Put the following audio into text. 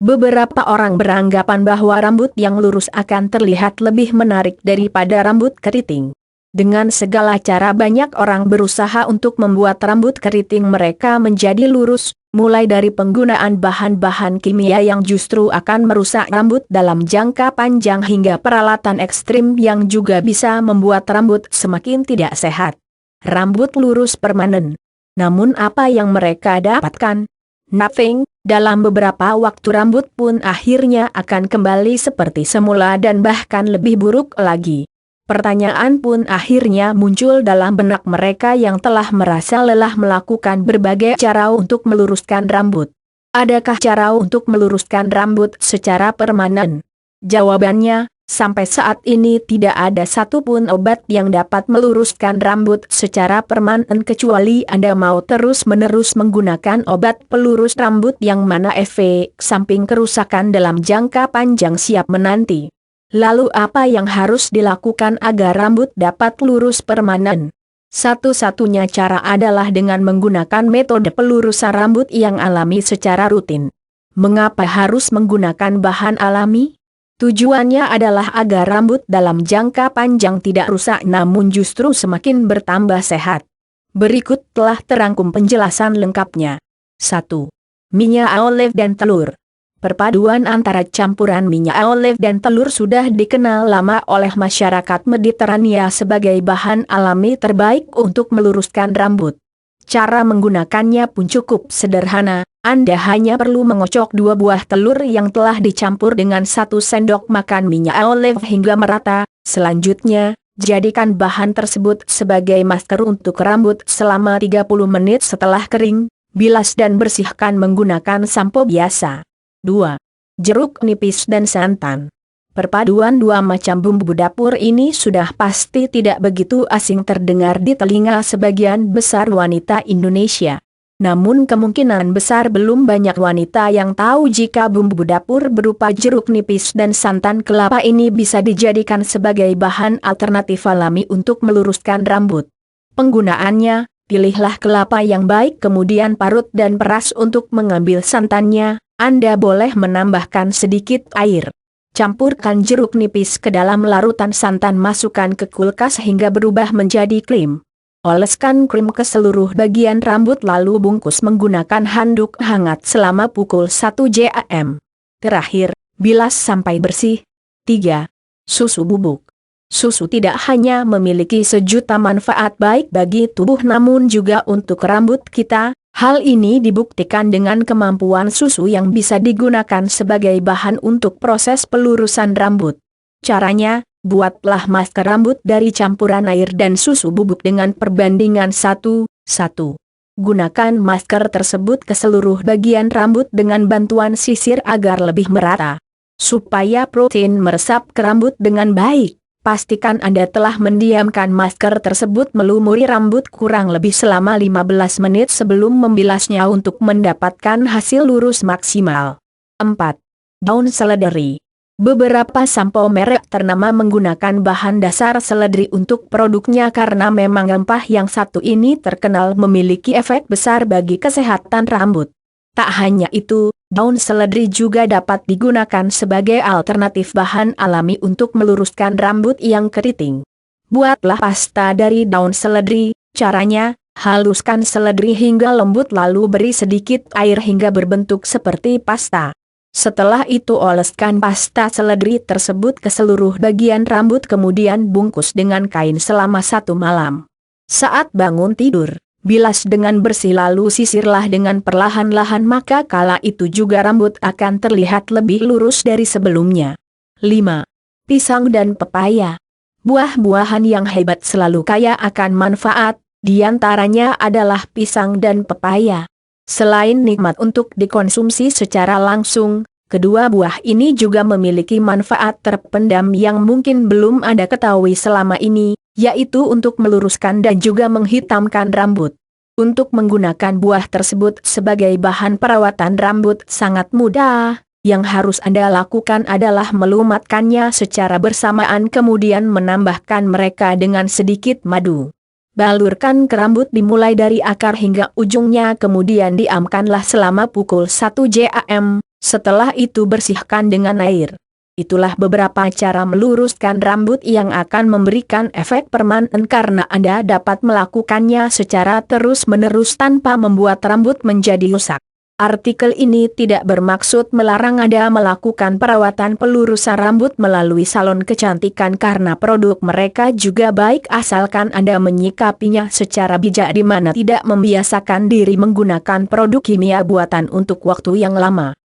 Beberapa orang beranggapan bahwa rambut yang lurus akan terlihat lebih menarik daripada rambut keriting. Dengan segala cara banyak orang berusaha untuk membuat rambut keriting mereka menjadi lurus, mulai dari penggunaan bahan-bahan kimia yang justru akan merusak rambut dalam jangka panjang hingga peralatan ekstrim yang juga bisa membuat rambut semakin tidak sehat. Rambut lurus permanen. Namun apa yang mereka dapatkan? Nothing. Dalam beberapa waktu rambut pun akhirnya akan kembali seperti semula dan bahkan lebih buruk lagi. Pertanyaan pun akhirnya muncul dalam benak mereka yang telah merasa lelah melakukan berbagai cara untuk meluruskan rambut. Adakah cara untuk meluruskan rambut secara permanen? Jawabannya, sampai saat ini tidak ada satupun obat yang dapat meluruskan rambut secara permanen kecuali Anda mau terus-menerus menggunakan obat pelurus rambut yang mana efek samping kerusakan dalam jangka panjang siap menanti. Lalu apa yang harus dilakukan agar rambut dapat lurus permanen? Satu-satunya cara adalah dengan menggunakan metode pelurusan rambut yang alami secara rutin. Mengapa harus menggunakan bahan alami? Tujuannya adalah agar rambut dalam jangka panjang tidak rusak namun justru semakin bertambah sehat. Berikut telah terangkum penjelasan lengkapnya. 1. Minyak olive dan telur. Perpaduan antara campuran minyak olive dan telur sudah dikenal lama oleh masyarakat Mediterania sebagai bahan alami terbaik untuk meluruskan rambut. Cara menggunakannya pun cukup sederhana. Anda hanya perlu mengocok 2 buah telur yang telah dicampur dengan 1 sendok makan minyak olive hingga merata. Selanjutnya, jadikan bahan tersebut sebagai masker untuk rambut selama 30 menit setelah kering. Bilas dan bersihkan menggunakan sampo biasa. 2. Jeruk nipis dan santan. Perpaduan 2 macam bumbu dapur ini sudah pasti tidak begitu asing terdengar di telinga sebagian besar wanita Indonesia. Namun kemungkinan besar belum banyak wanita yang tahu jika bumbu dapur berupa jeruk nipis dan santan kelapa ini bisa dijadikan sebagai bahan alternatif alami untuk meluruskan rambut. Penggunaannya, pilihlah kelapa yang baik kemudian parut dan peras. Untuk mengambil santannya, Anda boleh menambahkan sedikit air. Campurkan jeruk nipis ke dalam larutan santan, masukkan ke kulkas hingga berubah menjadi krim. Oleskan krim ke seluruh bagian rambut lalu bungkus menggunakan handuk hangat selama pukul 1 jam. Terakhir, bilas sampai bersih. 3. Susu bubuk. Susu tidak hanya memiliki sejuta manfaat baik bagi tubuh namun juga untuk rambut kita. Hal ini dibuktikan dengan kemampuan susu yang bisa digunakan sebagai bahan untuk proses pelurusan rambut. Caranya, buatlah masker rambut dari campuran air dan susu bubuk dengan perbandingan 1:1. Gunakan masker tersebut ke seluruh bagian rambut dengan bantuan sisir agar lebih merata. Supaya protein meresap ke rambut dengan baik, pastikan Anda telah mendiamkan masker tersebut melumuri rambut kurang lebih selama 15 menit sebelum membilasnya untuk mendapatkan hasil lurus maksimal. 4. Daun seledri. Beberapa sampo merek ternama menggunakan bahan dasar seledri untuk produknya karena memang rempah yang satu ini terkenal memiliki efek besar bagi kesehatan rambut. Tak hanya itu, daun seledri juga dapat digunakan sebagai alternatif bahan alami untuk meluruskan rambut yang keriting. Buatlah pasta dari daun seledri. Caranya, haluskan seledri hingga lembut lalu beri sedikit air hingga berbentuk seperti pasta. Setelah itu oleskan pasta seledri tersebut ke seluruh bagian rambut kemudian bungkus dengan kain selama 1 malam. Saat bangun tidur, bilas dengan bersih lalu sisirlah dengan perlahan-lahan maka kala itu juga rambut akan terlihat lebih lurus dari sebelumnya. 5. Pisang dan pepaya. Buah-buahan yang hebat selalu kaya akan manfaat, diantaranya adalah pisang dan pepaya. Selain nikmat untuk dikonsumsi secara langsung, kedua buah ini juga memiliki manfaat terpendam yang mungkin belum Anda ketahui selama ini, yaitu untuk meluruskan dan juga menghitamkan rambut. Untuk menggunakan buah tersebut sebagai bahan perawatan rambut sangat mudah, yang harus Anda lakukan adalah melumatkannya secara bersamaan kemudian menambahkan mereka dengan sedikit madu. Balurkan ke rambut dimulai dari akar hingga ujungnya kemudian diamkanlah selama pukul 1 jam. Setelah itu bersihkan dengan air. Itulah beberapa cara meluruskan rambut yang akan memberikan efek permanen karena Anda dapat melakukannya secara terus-menerus tanpa membuat rambut menjadi rusak. Artikel ini tidak bermaksud melarang Anda melakukan perawatan pelurusan rambut melalui salon kecantikan karena produk mereka juga baik asalkan Anda menyikapinya secara bijak di mana tidak membiasakan diri menggunakan produk kimia buatan untuk waktu yang lama.